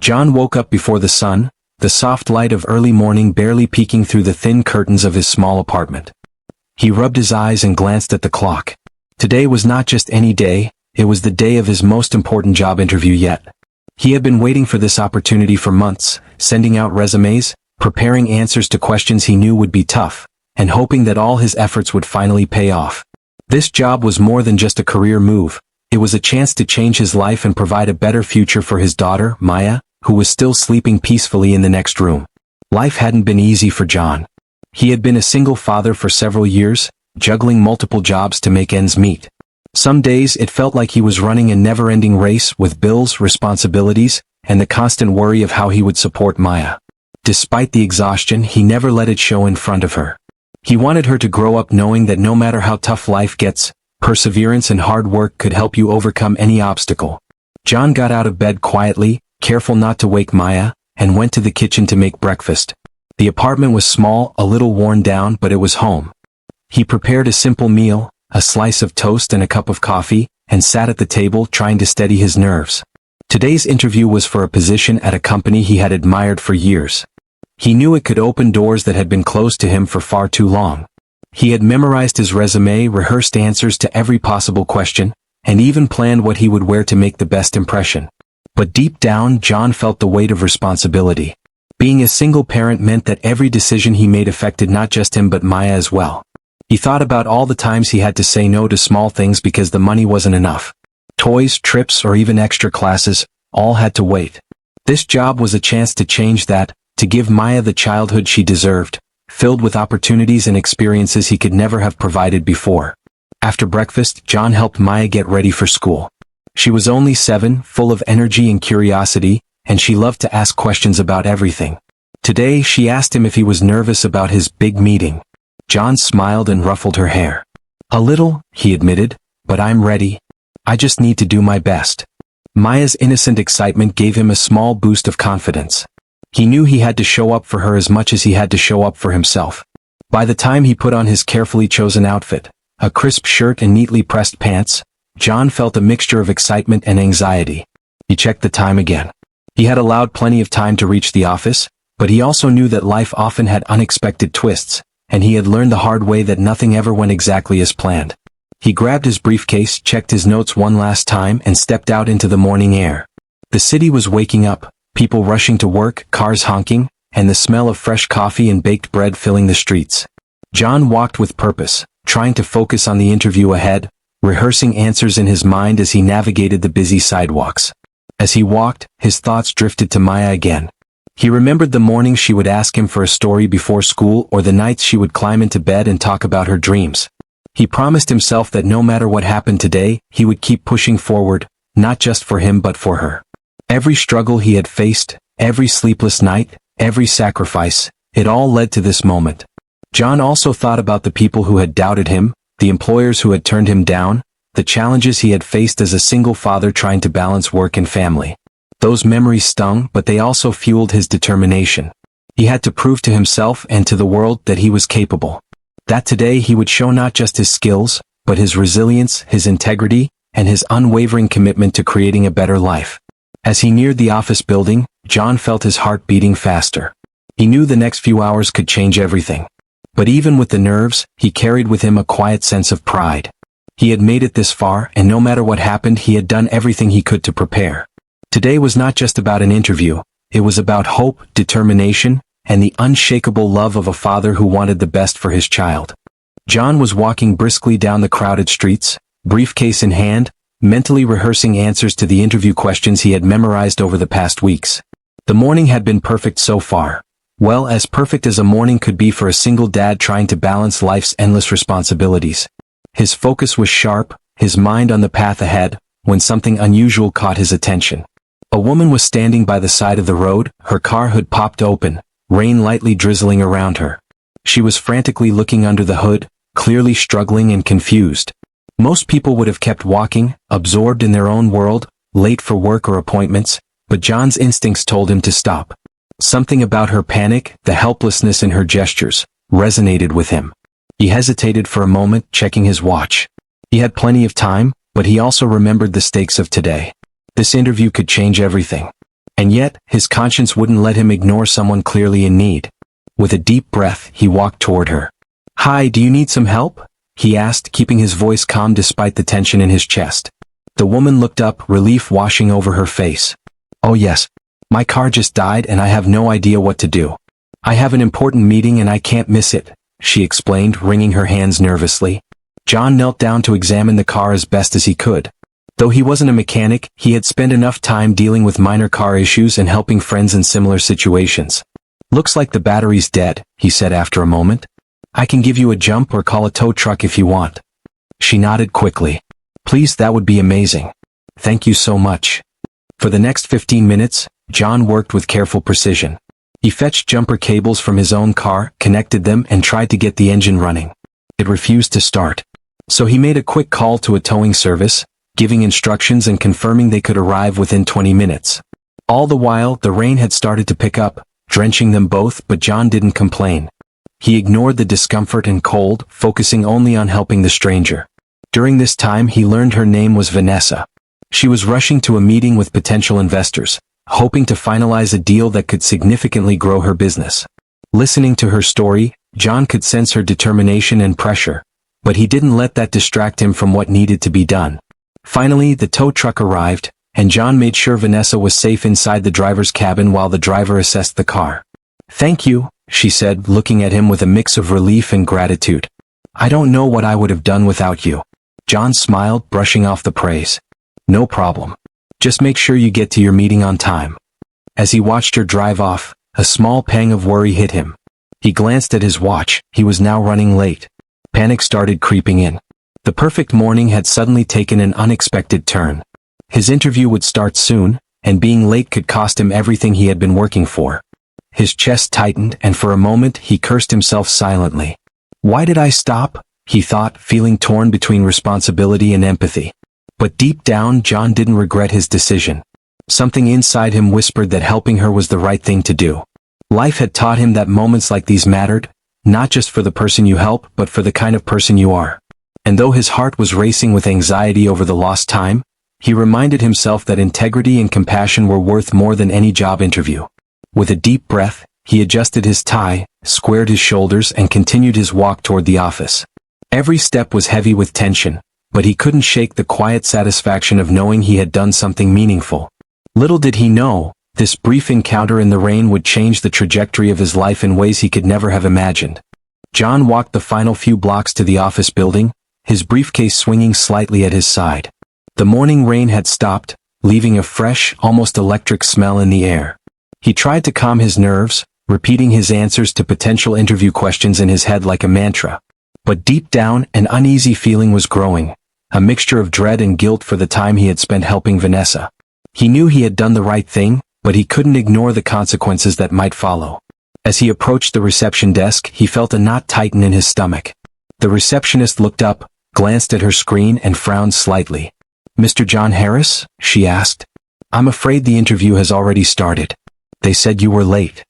John woke up before the sun, the soft light of early morning barely peeking through the thin curtains of his small apartment. He rubbed his eyes and glanced at the clock. Today was not just any day, it was the day of his most important job interview yet. He had been waiting for this opportunity for months, sending out resumes, preparing answers to questions he knew would be tough, and hoping that all his efforts would finally pay off. This job was more than just a career move. It was a chance to change his life and provide a better future for his daughter, Maya, who was still sleeping peacefully in the next room. Life hadn't been easy for John. He had been a single father for several years, juggling multiple jobs to make ends meet. Some days it felt like he was running a never-ending race with bills, responsibilities, and the constant worry of how he would support Maya. Despite the exhaustion, he never let it show in front of her. He wanted her to grow up knowing that no matter how tough life gets, perseverance and hard work could help you overcome any obstacle. John got out of bed quietly, careful not to wake Maya, and went to the kitchen to make breakfast. The apartment was small, a little worn down, but it was home. He prepared a simple meal, a slice of toast and a cup of coffee, and sat at the table trying to steady his nerves. Today's interview was for a position at a company he had admired for years. He knew it could open doors that had been closed to him for far too long. He had memorized his resume, rehearsed answers to every possible question, and even planned what he would wear to make the best impression. But deep down, John felt the weight of responsibility. Being a single parent meant that every decision he made affected not just him but Maya as well. He thought about all the times he had to say no to small things because the money wasn't enough. Toys, trips, or even extra classes, all had to wait. This job was a chance to change that, to give Maya the childhood she deserved, filled with opportunities and experiences he could never have provided before. After breakfast, John helped Maya get ready for school. She was only 7, full of energy and curiosity, and she loved to ask questions about everything. Today, she asked him if he was nervous about his big meeting. John smiled and ruffled her hair. "A little," he admitted, "but I'm ready. I just need to do my best." Maya's innocent excitement gave him a small boost of confidence. He knew he had to show up for her as much as he had to show up for himself. By the time he put on his carefully chosen outfit, a crisp shirt and neatly pressed pants, John felt a mixture of excitement and anxiety. He checked the time again. He had allowed plenty of time to reach the office, but he also knew that life often had unexpected twists, and he had learned the hard way that nothing ever went exactly as planned. He grabbed his briefcase, checked his notes one last time, and stepped out into the morning air. The city was waking up, people rushing to work, cars honking, and the smell of fresh coffee and baked bread filling the streets. John walked with purpose, trying to focus on the interview ahead, rehearsing answers in his mind as he navigated the busy sidewalks. As he walked, his thoughts drifted to Maya again. He remembered the mornings she would ask him for a story before school or the nights she would climb into bed and talk about her dreams. He promised himself that no matter what happened today, he would keep pushing forward, not just for him but for her. Every struggle he had faced, every sleepless night, every sacrifice, it all led to this moment. John also thought about the people who had doubted him, the employers who had turned him down, the challenges he had faced as a single father trying to balance work and family. Those memories stung, but they also fueled his determination. He had to prove to himself and to the world that he was capable. That today he would show not just his skills, but his resilience, his integrity, and his unwavering commitment to creating a better life. As he neared the office building, John felt his heart beating faster. He knew the next few hours could change everything. But even with the nerves, he carried with him a quiet sense of pride. He had made it this far, and no matter what happened, he had done everything he could to prepare. Today was not just about an interview, it was about hope, determination, and the unshakable love of a father who wanted the best for his child. John was walking briskly down the crowded streets, briefcase in hand, mentally rehearsing answers to the interview questions he had memorized over the past weeks. The morning had been perfect so far. Well, as perfect as a morning could be for a single dad trying to balance life's endless responsibilities. His focus was sharp, his mind on the path ahead, when something unusual caught his attention. A woman was standing by the side of the road, her car hood popped open, rain lightly drizzling around her. She was frantically looking under the hood, clearly struggling and confused. Most people would have kept walking, absorbed in their own world, late for work or appointments, but John's instincts told him to stop. Something about her panic, the helplessness in her gestures, resonated with him. He hesitated for a moment, checking his watch. He had plenty of time, but he also remembered the stakes of today. This interview could change everything. And yet, his conscience wouldn't let him ignore someone clearly in need. With a deep breath, he walked toward her. "Hi, do you need some help?" he asked, keeping his voice calm despite the tension in his chest. The woman looked up, relief washing over her face. "Oh yes. My car just died and I have no idea what to do. I have an important meeting and I can't miss it," she explained, wringing her hands nervously. John knelt down to examine the car as best as he could. Though he wasn't a mechanic, he had spent enough time dealing with minor car issues and helping friends in similar situations. "Looks like the battery's dead," he said after a moment. "I can give you a jump or call a tow truck if you want." She nodded quickly. "Please, that would be amazing. Thank you so much." For the next 15 minutes, John worked with careful precision. He fetched jumper cables from his own car, connected them, and tried to get the engine running. It refused to start. So he made a quick call to a towing service, giving instructions and confirming they could arrive within 20 minutes. All the while, the rain had started to pick up, drenching them both, but John didn't complain. He ignored the discomfort and cold, focusing only on helping the stranger. During this time, he learned her name was Vanessa. She was rushing to a meeting with potential investors, hoping to finalize a deal that could significantly grow her business. Listening to her story, John could sense her determination and pressure, but he didn't let that distract him from what needed to be done. Finally, the tow truck arrived, and John made sure Vanessa was safe inside the driver's cabin while the driver assessed the car. "Thank you," she said, looking at him with a mix of relief and gratitude. "I don't know what I would have done without you." John smiled, brushing off the praise. "No problem. Just make sure you get to your meeting on time." As he watched her drive off, a small pang of worry hit him. He glanced at his watch. He was now running late. Panic started creeping in. The perfect morning had suddenly taken an unexpected turn. His interview would start soon, and being late could cost him everything he had been working for. His chest tightened, and for a moment he cursed himself silently. "Why did I stop?" he thought, feeling torn between responsibility and empathy. But deep down, John didn't regret his decision. Something inside him whispered that helping her was the right thing to do. Life had taught him that moments like these mattered, not just for the person you help, but for the kind of person you are. And though his heart was racing with anxiety over the lost time, he reminded himself that integrity and compassion were worth more than any job interview. With a deep breath, he adjusted his tie, squared his shoulders, and continued his walk toward the office. Every step was heavy with tension, but he couldn't shake the quiet satisfaction of knowing he had done something meaningful. Little did he know, this brief encounter in the rain would change the trajectory of his life in ways he could never have imagined. John walked the final few blocks to the office building, his briefcase swinging slightly at his side. The morning rain had stopped, leaving a fresh, almost electric smell in the air. He tried to calm his nerves, repeating his answers to potential interview questions in his head like a mantra. But deep down, an uneasy feeling was growing, a mixture of dread and guilt for the time he had spent helping Vanessa. He knew he had done the right thing, but he couldn't ignore the consequences that might follow. As he approached the reception desk, he felt a knot tighten in his stomach. The receptionist looked up, glanced at her screen, and frowned slightly. "Mr. John Harris?" she asked. "I'm afraid the interview has already started. They said you were late."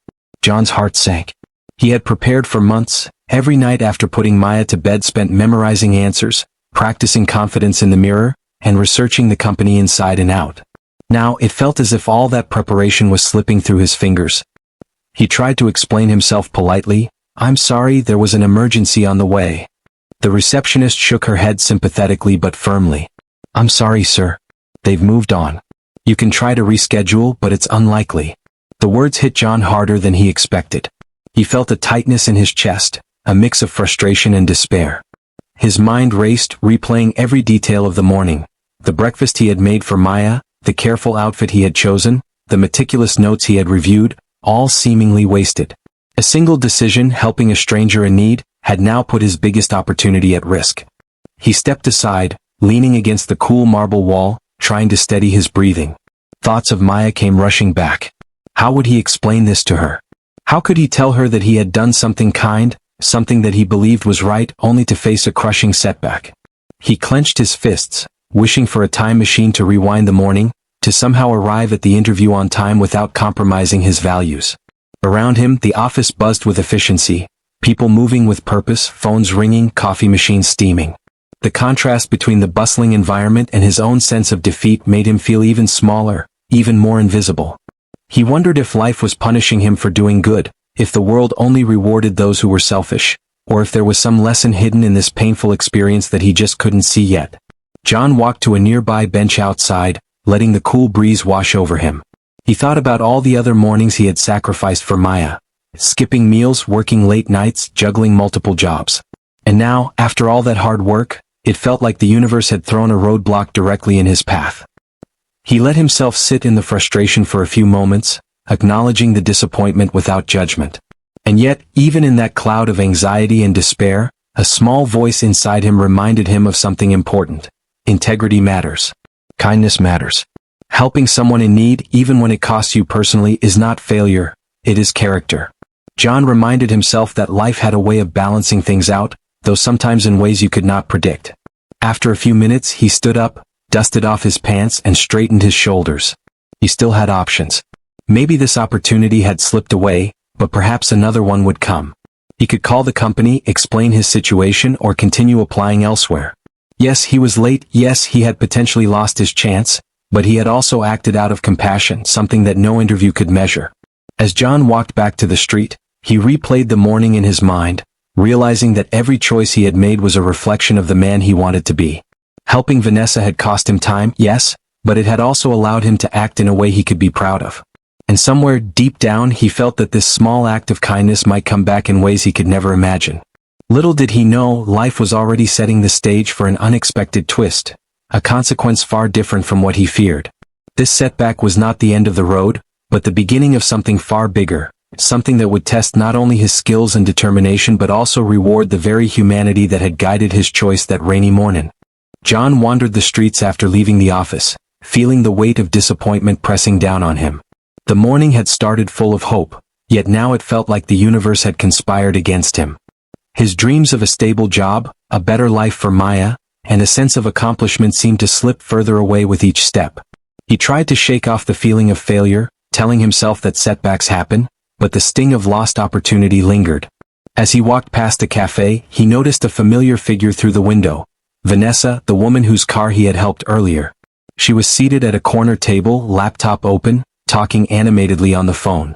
John's heart sank. He had prepared for months, every night after putting Maya to bed spent memorizing answers, practicing confidence in the mirror, and researching the company inside and out. Now it felt as if all that preparation was slipping through his fingers. He tried to explain himself politely. "I'm sorry, there was an emergency on the way." The receptionist shook her head sympathetically but firmly. "I'm sorry, sir. They've moved on. You can try to reschedule, but it's unlikely." The words hit John harder than he expected. He felt a tightness in his chest, a mix of frustration and despair. His mind raced, replaying every detail of the morning. The breakfast he had made for Maya, the careful outfit he had chosen, the meticulous notes he had reviewed, all seemingly wasted. A single decision, helping a stranger in need, had now put his biggest opportunity at risk. He stepped aside, leaning against the cool marble wall, trying to steady his breathing. Thoughts of Maya came rushing back. How would he explain this to her? How could he tell her that he had done something kind, something that he believed was right, only to face a crushing setback? He clenched his fists, wishing for a time machine to rewind the morning, to somehow arrive at the interview on time without compromising his values. Around him, the office buzzed with efficiency, people moving with purpose, phones ringing, coffee machines steaming. The contrast between the bustling environment and his own sense of defeat made him feel even smaller, even more invisible. He wondered if life was punishing him for doing good, if the world only rewarded those who were selfish, or if there was some lesson hidden in this painful experience that he just couldn't see yet. John walked to a nearby bench outside, letting the cool breeze wash over him. He thought about all the other mornings he had sacrificed for Maya, skipping meals, working late nights, juggling multiple jobs. And now, after all that hard work, it felt like the universe had thrown a roadblock directly in his path. He let himself sit in the frustration for a few moments, acknowledging the disappointment without judgment. And yet, even in that cloud of anxiety and despair, a small voice inside him reminded him of something important. Integrity matters. Kindness matters. Helping someone in need, even when it costs you personally, is not failure, it is character. John reminded himself that life had a way of balancing things out, though sometimes in ways you could not predict. After a few minutes, he stood up, dusted off his pants and straightened his shoulders. He still had options. Maybe this opportunity had slipped away, but perhaps another one would come. He could call the company, explain his situation, or continue applying elsewhere. Yes, he was late, yes, he had potentially lost his chance, but he had also acted out of compassion, something that no interview could measure. As John walked back to the street, he replayed the morning in his mind, realizing that every choice he had made was a reflection of the man he wanted to be. Helping Vanessa had cost him time, yes, but it had also allowed him to act in a way he could be proud of. And somewhere deep down he felt that this small act of kindness might come back in ways he could never imagine. Little did he know, life was already setting the stage for an unexpected twist, a consequence far different from what he feared. This setback was not the end of the road, but the beginning of something far bigger, something that would test not only his skills and determination but also reward the very humanity that had guided his choice that rainy morning. John wandered the streets after leaving the office, feeling the weight of disappointment pressing down on him. The morning had started full of hope, yet now it felt like the universe had conspired against him. His dreams of a stable job, a better life for Maya, and a sense of accomplishment seemed to slip further away with each step. He tried to shake off the feeling of failure, telling himself that setbacks happen, but the sting of lost opportunity lingered. As he walked past a cafe, he noticed a familiar figure through the window. Vanessa, the woman whose car he had helped earlier. She was seated at a corner table, laptop open, talking animatedly on the phone.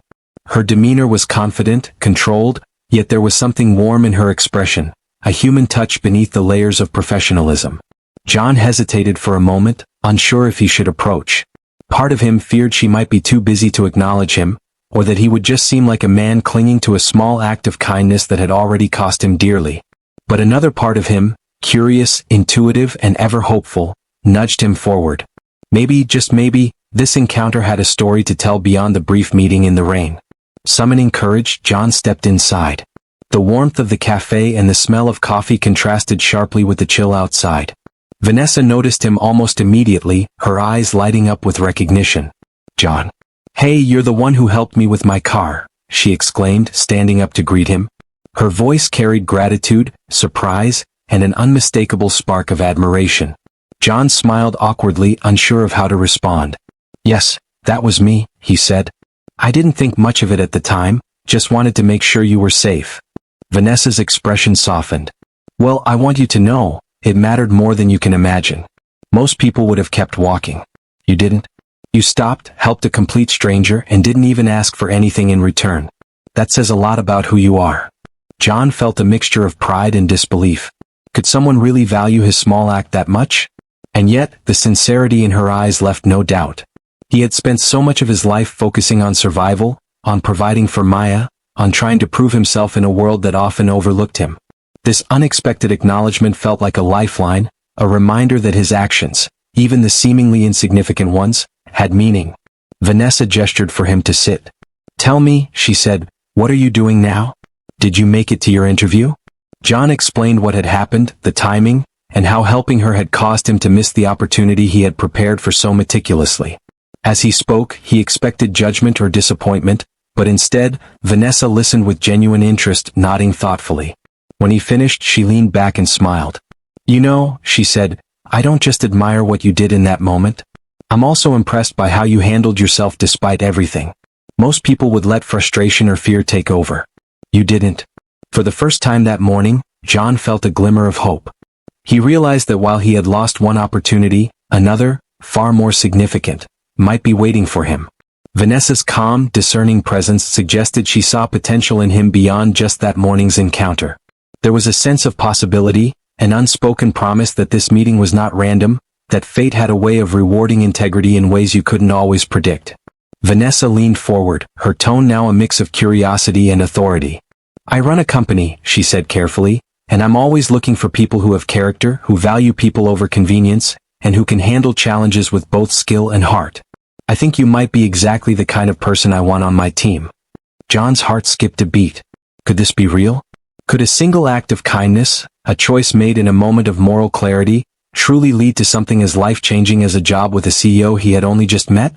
Her demeanor was confident, controlled, yet there was something warm in her expression, a human touch beneath the layers of professionalism. John hesitated for a moment, unsure if he should approach. Part of him feared she might be too busy to acknowledge him, or that he would just seem like a man clinging to a small act of kindness that had already cost him dearly. But another part of him, curious, intuitive, and ever hopeful, nudged him forward. Maybe, just maybe, this encounter had a story to tell beyond the brief meeting in the rain. Summoning courage, John stepped inside. The warmth of the cafe and the smell of coffee contrasted sharply with the chill outside. Vanessa noticed him almost immediately, her eyes lighting up with recognition. "John. Hey, you're the one who helped me with my car," she exclaimed, standing up to greet him. Her voice carried gratitude, surprise, and an unmistakable spark of admiration. John smiled awkwardly, unsure of how to respond. "Yes, that was me," he said. "I didn't think much of it at the time, just wanted to make sure you were safe." Vanessa's expression softened. "Well, I want you to know, it mattered more than you can imagine. Most people would have kept walking. You didn't. You stopped, helped a complete stranger, and didn't even ask for anything in return. That says a lot about who you are." John felt a mixture of pride and disbelief. Could someone really value his small act that much? And yet, the sincerity in her eyes left no doubt. He had spent so much of his life focusing on survival, on providing for Maya, on trying to prove himself in a world that often overlooked him. This unexpected acknowledgement felt like a lifeline, a reminder that his actions, even the seemingly insignificant ones, had meaning. Vanessa gestured for him to sit. "Tell me," she said, "what are you doing now? Did you make it to your interview?" John explained what had happened, the timing, and how helping her had caused him to miss the opportunity he had prepared for so meticulously. As he spoke, he expected judgment or disappointment, but instead, Vanessa listened with genuine interest, nodding thoughtfully. When he finished, she leaned back and smiled. "You know," she said, "I don't just admire what you did in that moment. I'm also impressed by how you handled yourself despite everything. Most people would let frustration or fear take over. You didn't." For the first time that morning, John felt a glimmer of hope. He realized that while he had lost one opportunity, another, far more significant, might be waiting for him. Vanessa's calm, discerning presence suggested she saw potential in him beyond just that morning's encounter. There was a sense of possibility, an unspoken promise that this meeting was not random, that fate had a way of rewarding integrity in ways you couldn't always predict. Vanessa leaned forward, her tone now a mix of curiosity and authority. "I run a company," she said carefully, "and I'm always looking for people who have character, who value people over convenience, and who can handle challenges with both skill and heart. I think you might be exactly the kind of person I want on my team." John's heart skipped a beat. Could this be real? Could a single act of kindness, a choice made in a moment of moral clarity, truly lead to something as life-changing as a job with a CEO he had only just met?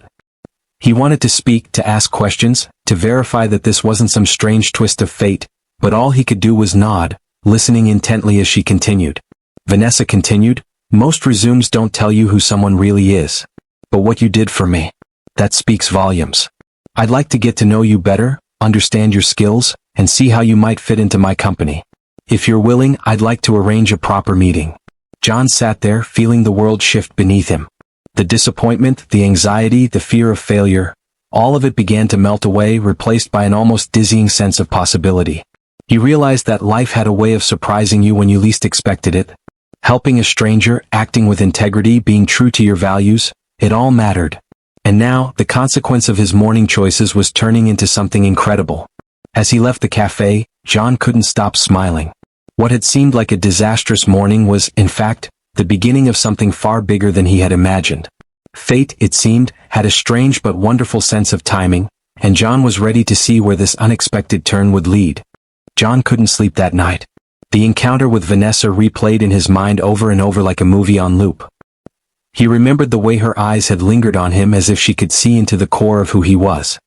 He wanted to speak, to ask questions, to verify that this wasn't some strange twist of fate, but all he could do was nod, listening intently as she continued. Vanessa continued, "Most resumes don't tell you who someone really is. But what you did for me, that speaks volumes. I'd like to get to know you better, understand your skills, and see how you might fit into my company. If you're willing, I'd like to arrange a proper meeting." John sat there, feeling the world shift beneath him. The disappointment, the anxiety, the fear of failure, all of it began to melt away, replaced by an almost dizzying sense of possibility. He realized that life had a way of surprising you when you least expected it. Helping a stranger, acting with integrity, being true to your values, it all mattered. And now, the consequence of his morning choices was turning into something incredible. As he left the cafe, John couldn't stop smiling. What had seemed like a disastrous morning was, in fact, the beginning of something far bigger than he had imagined. Fate, it seemed, had a strange but wonderful sense of timing, and John was ready to see where this unexpected turn would lead. John couldn't sleep that night. The encounter with Vanessa replayed in his mind over and over like a movie on loop. He remembered the way her eyes had lingered on him as if she could see into the core of who he was.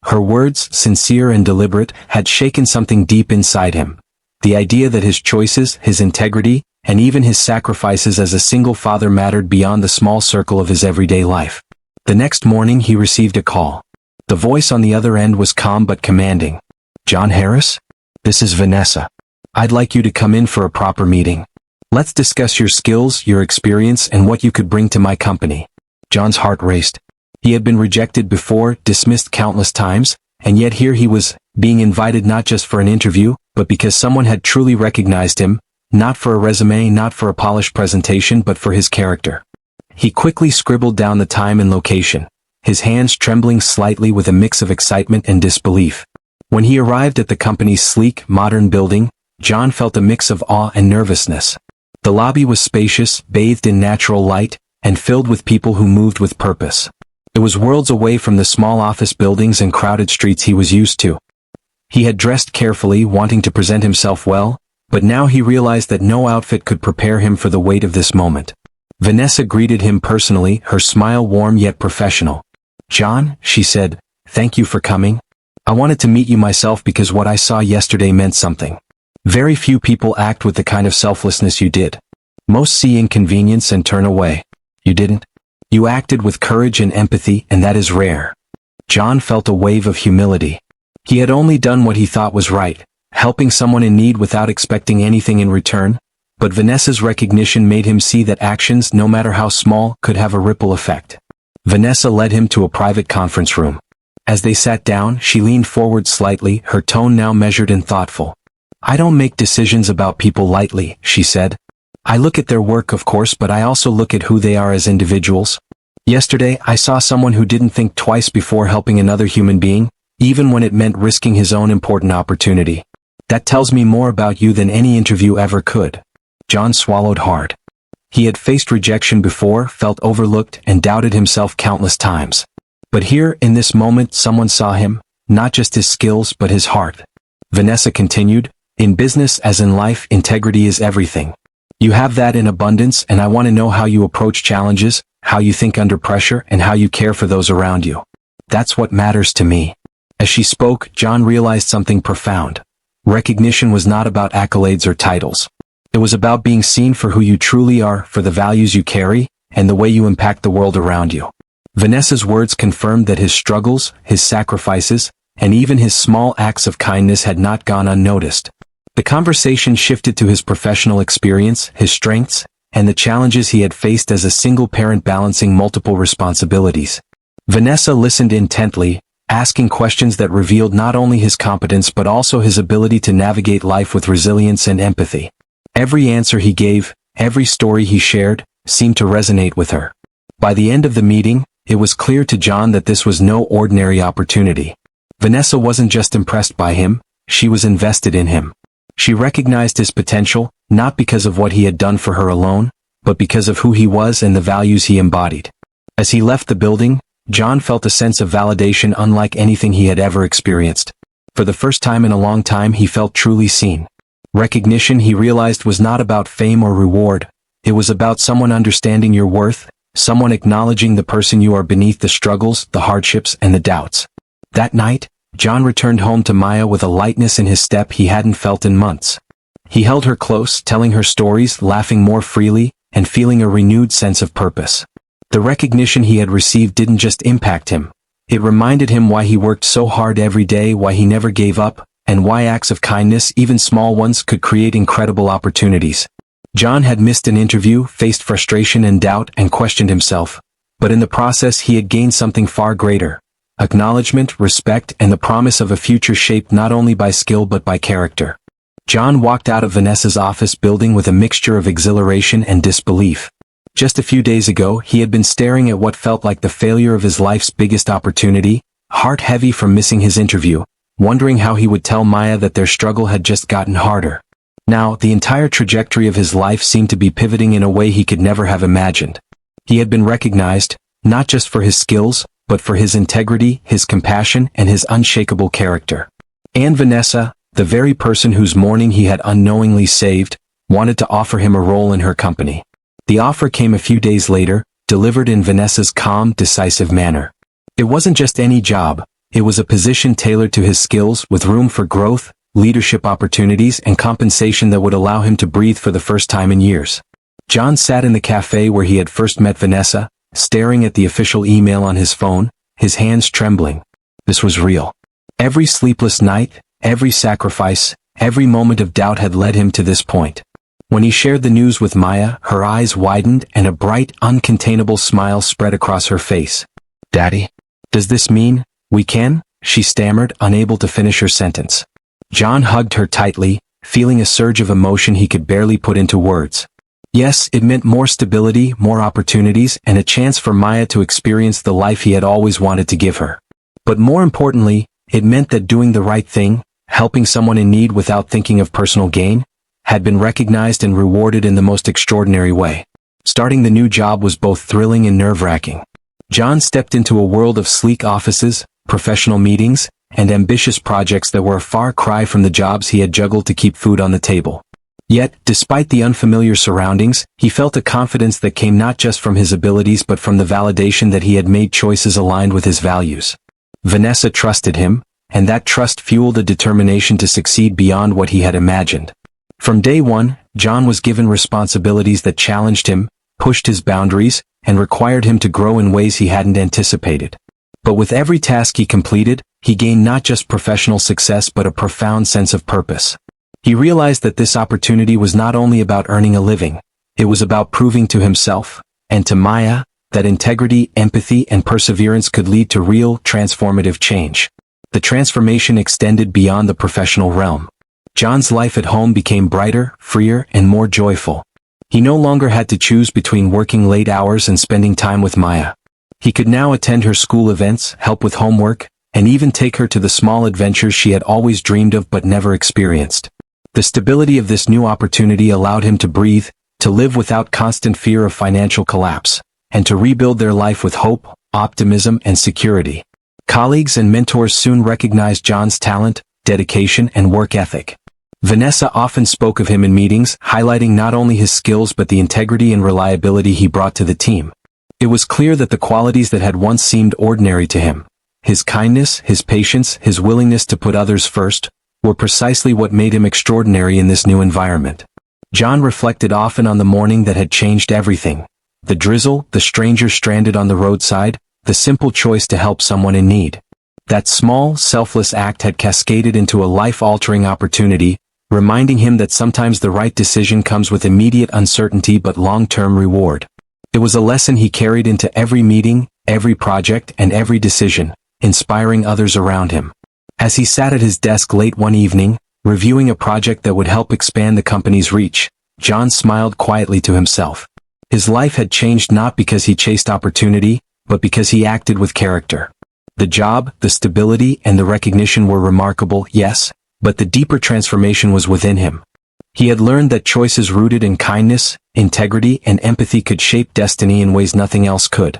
Her words, sincere and deliberate, had shaken something deep inside him. The idea that his choices, his integrity, and even his sacrifices as a single father mattered beyond the small circle of his everyday life. The next morning he received a call. The voice on the other end was calm but commanding. "John Harris? This is Vanessa. I'd like you to come in for a proper meeting. Let's discuss your skills, your experience, and what you could bring to my company." John's heart raced. He had been rejected before, dismissed countless times, and yet here he was, being invited not just for an interview, but because someone had truly recognized him, not for a resume, not for a polished presentation, but for his character. He quickly scribbled down the time and location, his hands trembling slightly with a mix of excitement and disbelief. When he arrived at the company's sleek, modern building, John felt a mix of awe and nervousness. The lobby was spacious, bathed in natural light, and filled with people who moved with purpose. It was worlds away from the small office buildings and crowded streets he was used to. He had dressed carefully, wanting to present himself well, but now he realized that no outfit could prepare him for the weight of this moment. Vanessa greeted him personally, her smile warm yet professional. "John," she said, "thank you for coming. I wanted to meet you myself because what I saw yesterday meant something. Very few people act with the kind of selflessness you did. Most see inconvenience and turn away. You didn't. You acted with courage and empathy, and that is rare." John felt a wave of humility. He had only done what he thought was right, helping someone in need without expecting anything in return, but Vanessa's recognition made him see that actions, no matter how small, could have a ripple effect. Vanessa led him to a private conference room. As they sat down, she leaned forward slightly, her tone now measured and thoughtful. "I don't make decisions about people lightly," she said. "I look at their work, of course, but I also look at who they are as individuals. Yesterday, I saw someone who didn't think twice before helping another human being, even when it meant risking his own important opportunity. That tells me more about you than any interview ever could." John swallowed hard. He had faced rejection before, felt overlooked, and doubted himself countless times. But here, in this moment, someone saw him, not just his skills but his heart. Vanessa continued, "In business as in life, integrity is everything. You have that in abundance, and I want to know how you approach challenges, how you think under pressure, and how you care for those around you. That's what matters to me." As she spoke, John realized something profound. Recognition was not about accolades or titles. It was about being seen for who you truly are, for the values you carry, and the way you impact the world around you. Vanessa's words confirmed that his struggles, his sacrifices, and even his small acts of kindness had not gone unnoticed. The conversation shifted to his professional experience, his strengths, and the challenges he had faced as a single parent balancing multiple responsibilities. Vanessa listened intently, asking questions that revealed not only his competence but also his ability to navigate life with resilience and empathy. Every answer he gave, every story he shared, seemed to resonate with her. By the end of the meeting, it was clear to John that this was no ordinary opportunity. Vanessa wasn't just impressed by him, she was invested in him. She recognized his potential, not because of what he had done for her alone, but because of who he was and the values he embodied. As he left the building, John felt a sense of validation unlike anything he had ever experienced. For the first time in a long time he felt truly seen. Recognition, he realized, was not about fame or reward. It was about someone understanding your worth, someone acknowledging the person you are beneath the struggles, the hardships, and the doubts. That night, John returned home to Maya with a lightness in his step he hadn't felt in months. He held her close, telling her stories, laughing more freely, and feeling a renewed sense of purpose. The recognition he had received didn't just impact him. It reminded him why he worked so hard every day, why he never gave up, and why acts of kindness, even small ones, could create incredible opportunities. John had missed an interview, faced frustration and doubt, and questioned himself. But in the process he had gained something far greater. Acknowledgement, respect, and the promise of a future shaped not only by skill but by character. John walked out of Vanessa's office building with a mixture of exhilaration and disbelief. Just a few days ago, he had been staring at what felt like the failure of his life's biggest opportunity, heart heavy from missing his interview, wondering how he would tell Maya that their struggle had just gotten harder. Now, the entire trajectory of his life seemed to be pivoting in a way he could never have imagined. He had been recognized, not just for his skills, but for his integrity, his compassion, and his unshakable character. And Vanessa, the very person whose morning he had unknowingly saved, wanted to offer him a role in her company. The offer came a few days later, delivered in Vanessa's calm, decisive manner. It wasn't just any job, it was a position tailored to his skills, with room for growth, leadership opportunities, and compensation that would allow him to breathe for the first time in years. John sat in the cafe where he had first met Vanessa, staring at the official email on his phone, his hands trembling. This was real. Every sleepless night, every sacrifice, every moment of doubt had led him to this point. When he shared the news with Maya, her eyes widened and a bright, uncontainable smile spread across her face. "Daddy? Does this mean we can?" she stammered, unable to finish her sentence. John hugged her tightly, feeling a surge of emotion he could barely put into words. Yes, it meant more stability, more opportunities, and a chance for Maya to experience the life he had always wanted to give her. But more importantly, it meant that doing the right thing, helping someone in need without thinking of personal gain, had been recognized and rewarded in the most extraordinary way. Starting the new job was both thrilling and nerve-wracking. John stepped into a world of sleek offices, professional meetings, and ambitious projects that were a far cry from the jobs he had juggled to keep food on the table. Yet, despite the unfamiliar surroundings, he felt a confidence that came not just from his abilities but from the validation that he had made choices aligned with his values. Vanessa trusted him, and that trust fueled a determination to succeed beyond what he had imagined. From day one, John was given responsibilities that challenged him, pushed his boundaries, and required him to grow in ways he hadn't anticipated. But with every task he completed, he gained not just professional success but a profound sense of purpose. He realized that this opportunity was not only about earning a living, it was about proving to himself, and to Maya, that integrity, empathy, and perseverance could lead to real, transformative change. The transformation extended beyond the professional realm. John's life at home became brighter, freer, and more joyful. He no longer had to choose between working late hours and spending time with Maya. He could now attend her school events, help with homework, and even take her to the small adventures she had always dreamed of but never experienced. The stability of this new opportunity allowed him to breathe, to live without constant fear of financial collapse, and to rebuild their life with hope, optimism, and security. Colleagues and mentors soon recognized John's talent, dedication, and work ethic. Vanessa often spoke of him in meetings, highlighting not only his skills but the integrity and reliability he brought to the team. It was clear that the qualities that had once seemed ordinary to him, his kindness, his patience, his willingness to put others first, were precisely what made him extraordinary in this new environment. John reflected often on the morning that had changed everything. The drizzle, the stranger stranded on the roadside, the simple choice to help someone in need. That small, selfless act had cascaded into a life-altering opportunity, reminding him that sometimes the right decision comes with immediate uncertainty but long-term reward. It was a lesson he carried into every meeting, every project and every decision, inspiring others around him. As he sat at his desk late one evening, reviewing a project that would help expand the company's reach, John smiled quietly to himself. His life had changed not because he chased opportunity, but because he acted with character. The job, the stability, and the recognition were remarkable, yes, but the deeper transformation was within him. He had learned that choices rooted in kindness, integrity, and empathy could shape destiny in ways nothing else could.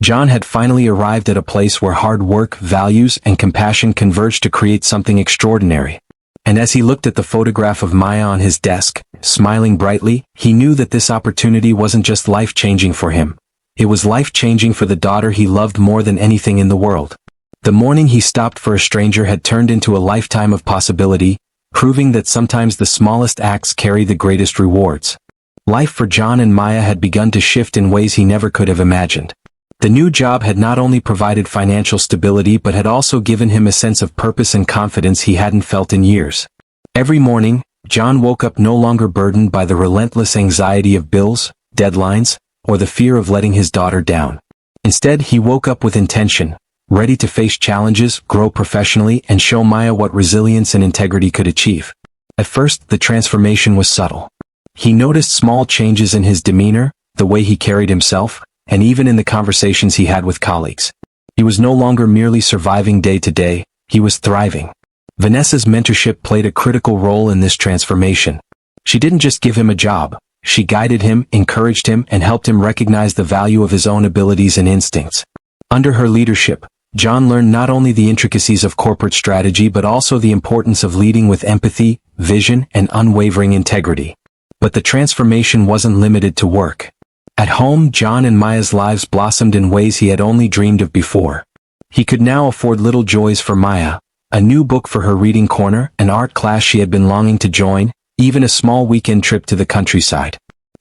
John had finally arrived at a place where hard work, values, and compassion converged to create something extraordinary. And as he looked at the photograph of Maya on his desk, smiling brightly, he knew that this opportunity wasn't just life-changing for him. It was life-changing for the daughter he loved more than anything in the world. The morning he stopped for a stranger had turned into a lifetime of possibility, proving that sometimes the smallest acts carry the greatest rewards. Life for John and Maya had begun to shift in ways he never could have imagined. The new job had not only provided financial stability but had also given him a sense of purpose and confidence he hadn't felt in years. Every morning, John woke up no longer burdened by the relentless anxiety of bills, deadlines, or the fear of letting his daughter down. Instead, he woke up with intention, ready to face challenges, grow professionally, and show Maya what resilience and integrity could achieve. At first, the transformation was subtle. He noticed small changes in his demeanor, the way he carried himself, and even in the conversations he had with colleagues. He was no longer merely surviving day to day, he was thriving. Vanessa's mentorship played a critical role in this transformation. She didn't just give him a job. She guided him, encouraged him, and helped him recognize the value of his own abilities and instincts. Under her leadership, John learned not only the intricacies of corporate strategy but also the importance of leading with empathy, vision, and unwavering integrity. But the transformation wasn't limited to work. At home, John and Maya's lives blossomed in ways he had only dreamed of before. He could now afford little joys for Maya, a new book for her reading corner, an art class she had been longing to join, even a small weekend trip to the countryside.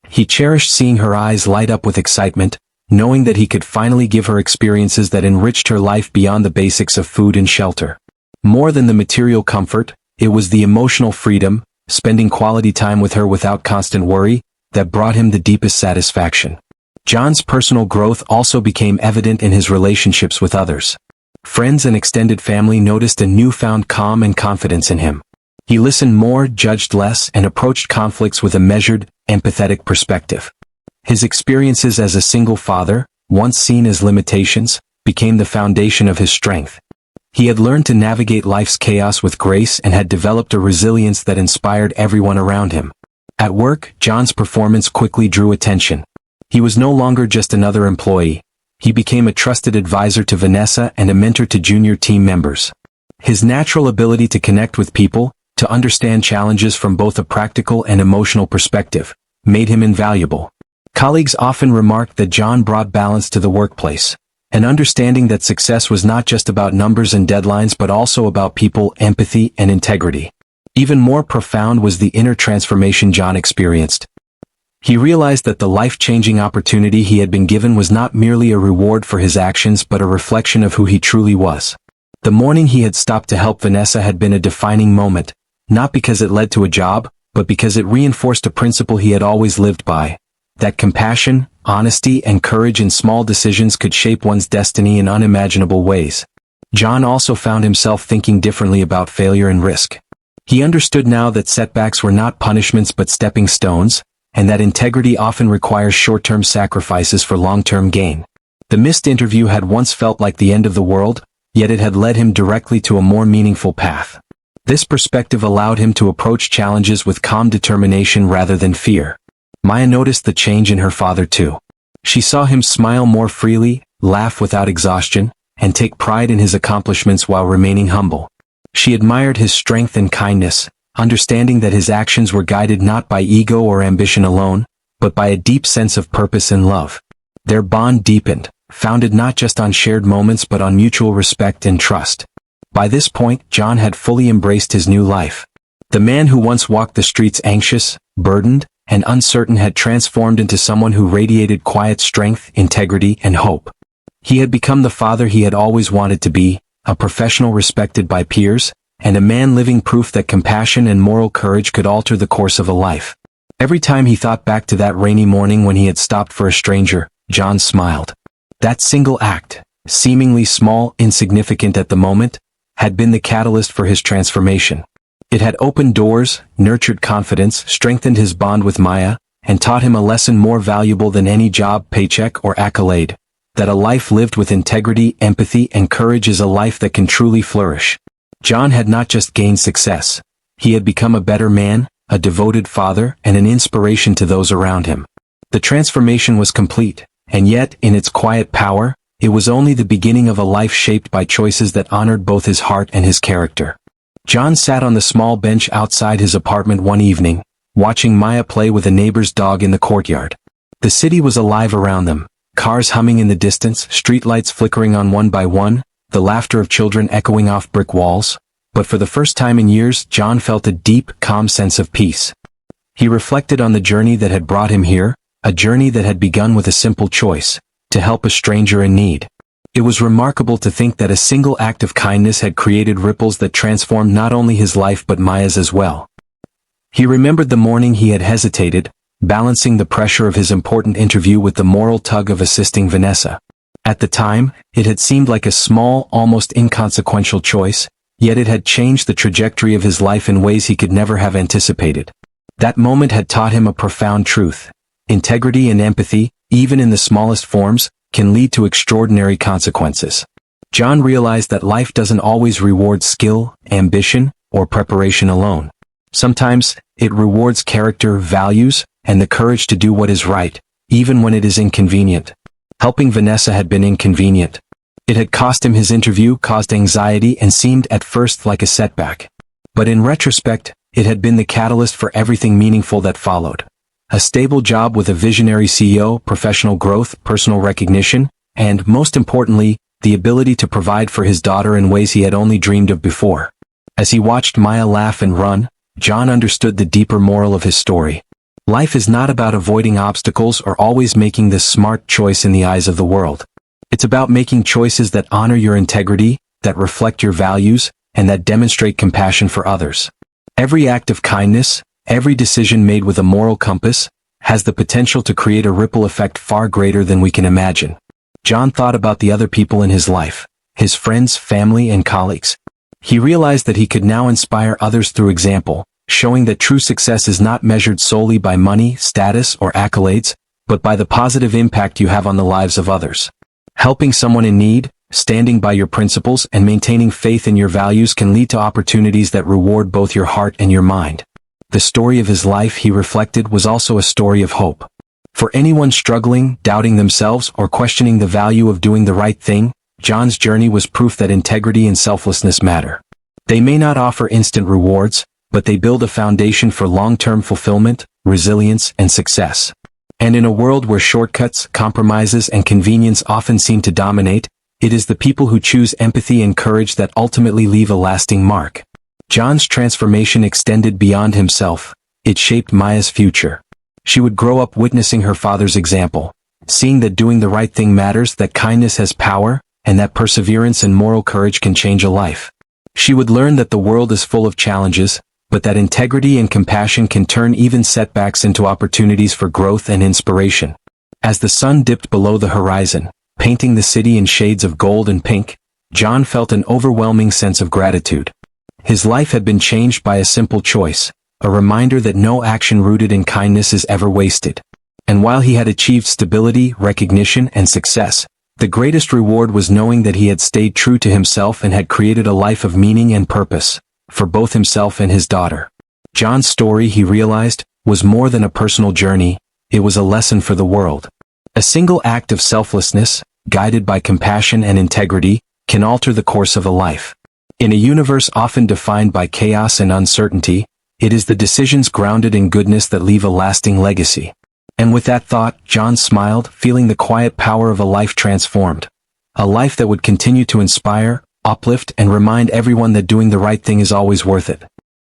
He cherished seeing her eyes light up with excitement, knowing that he could finally give her experiences that enriched her life beyond the basics of food and shelter. More than the material comfort, it was the emotional freedom, spending quality time with her without constant worry, that brought him the deepest satisfaction. John's personal growth also became evident in his relationships with others. Friends and extended family noticed a newfound calm and confidence in him. He listened more, judged less, and approached conflicts with a measured, empathetic perspective. His experiences as a single father, once seen as limitations, became the foundation of his strength. He had learned to navigate life's chaos with grace and had developed a resilience that inspired everyone around him. At work, John's performance quickly drew attention. He was no longer just another employee. He became a trusted advisor to Vanessa and a mentor to junior team members. His natural ability to connect with people, to understand challenges from both a practical and emotional perspective, made him invaluable. Colleagues often remarked that John brought balance to the workplace, an understanding that success was not just about numbers and deadlines but also about people, empathy, and integrity. Even more profound was the inner transformation John experienced. He realized that the life-changing opportunity he had been given was not merely a reward for his actions but a reflection of who he truly was. The morning he had stopped to help Vanessa had been a defining moment, not because it led to a job, but because it reinforced a principle he had always lived by, that compassion, honesty, and courage in small decisions could shape one's destiny in unimaginable ways. John also found himself thinking differently about failure and risk. He understood now that setbacks were not punishments but stepping stones, and that integrity often requires short-term sacrifices for long-term gain. The missed interview had once felt like the end of the world, yet it had led him directly to a more meaningful path. This perspective allowed him to approach challenges with calm determination rather than fear. Maya noticed the change in her father too. She saw him smile more freely, laugh without exhaustion, and take pride in his accomplishments while remaining humble. She admired his strength and kindness, understanding that his actions were guided not by ego or ambition alone, but by a deep sense of purpose and love. Their bond deepened, founded not just on shared moments but on mutual respect and trust. By this point, John had fully embraced his new life. The man who once walked the streets anxious, burdened, and uncertain had transformed into someone who radiated quiet strength, integrity, and hope. He had become the father he had always wanted to be, a professional respected by peers, and a man living proof that compassion and moral courage could alter the course of a life. Every time he thought back to that rainy morning when he had stopped for a stranger, John smiled. That single act, seemingly small, insignificant at the moment, had been the catalyst for his transformation. It had opened doors, nurtured confidence, strengthened his bond with Maya, and taught him a lesson more valuable than any job, paycheck, or accolade: that a life lived with integrity, empathy, and courage is a life that can truly flourish. John had not just gained success. He had become a better man, a devoted father, and an inspiration to those around him. The transformation was complete, and yet, in its quiet power, it was only the beginning of a life shaped by choices that honored both his heart and his character. John sat on the small bench outside his apartment one evening, watching Maya play with a neighbor's dog in the courtyard. The city was alive around them, cars humming in the distance, streetlights flickering on one by one, the laughter of children echoing off brick walls. But for the first time in years, John felt a deep, calm sense of peace. He reflected on the journey that had brought him here, a journey that had begun with a simple choice: to help a stranger in need. It was remarkable to think that a single act of kindness had created ripples that transformed not only his life but Maya's as well. He remembered the morning he had hesitated, balancing the pressure of his important interview with the moral tug of assisting Vanessa. At the time, it had seemed like a small, almost inconsequential choice, yet it had changed the trajectory of his life in ways he could never have anticipated. That moment had taught him a profound truth: integrity and empathy, even in the smallest forms, can lead to extraordinary consequences. John realized that life doesn't always reward skill, ambition, or preparation alone. Sometimes, it rewards character, values, and the courage to do what is right, even when it is inconvenient. Helping Vanessa had been inconvenient. It had cost him his interview, caused anxiety, and seemed at first like a setback. But in retrospect, it had been the catalyst for everything meaningful that followed. A stable job with a visionary CEO, professional growth, personal recognition, and, most importantly, the ability to provide for his daughter in ways he had only dreamed of before. As he watched Maya laugh and run, John understood the deeper moral of his story. Life is not about avoiding obstacles or always making the smart choice in the eyes of the world. It's about making choices that honor your integrity, that reflect your values, and that demonstrate compassion for others. Every act of kindness, every decision made with a moral compass, has the potential to create a ripple effect far greater than we can imagine. John thought about the other people in his life, his friends, family, and colleagues. He realized that he could now inspire others through example, showing that true success is not measured solely by money, status, or accolades, but by the positive impact you have on the lives of others. Helping someone in need, standing by your principles, and maintaining faith in your values can lead to opportunities that reward both your heart and your mind. The story of his life, he reflected, was also a story of hope. For anyone struggling, doubting themselves, or questioning the value of doing the right thing, John's journey was proof that integrity and selflessness matter. They may not offer instant rewards, but they build a foundation for long-term fulfillment, resilience, and success. And in a world where shortcuts, compromises, and convenience often seem to dominate, it is the people who choose empathy and courage that ultimately leave a lasting mark. John's transformation extended beyond himself. It shaped Maya's future. She would grow up witnessing her father's example, seeing that doing the right thing matters, that kindness has power, and that perseverance and moral courage can change a life. She would learn that the world is full of challenges, but that integrity and compassion can turn even setbacks into opportunities for growth and inspiration. As the sun dipped below the horizon, painting the city in shades of gold and pink, John felt an overwhelming sense of gratitude. His life had been changed by a simple choice, a reminder that no action rooted in kindness is ever wasted. And while he had achieved stability, recognition, and success, the greatest reward was knowing that he had stayed true to himself and had created a life of meaning and purpose, for both himself and his daughter. John's story, he realized, was more than a personal journey, it was a lesson for the world. A single act of selflessness, guided by compassion and integrity, can alter the course of a life. In a universe often defined by chaos and uncertainty, it is the decisions grounded in goodness that leave a lasting legacy. And with that thought, John smiled, feeling the quiet power of a life transformed. A life that would continue to inspire, uplift, and remind everyone that doing the right thing is always worth it.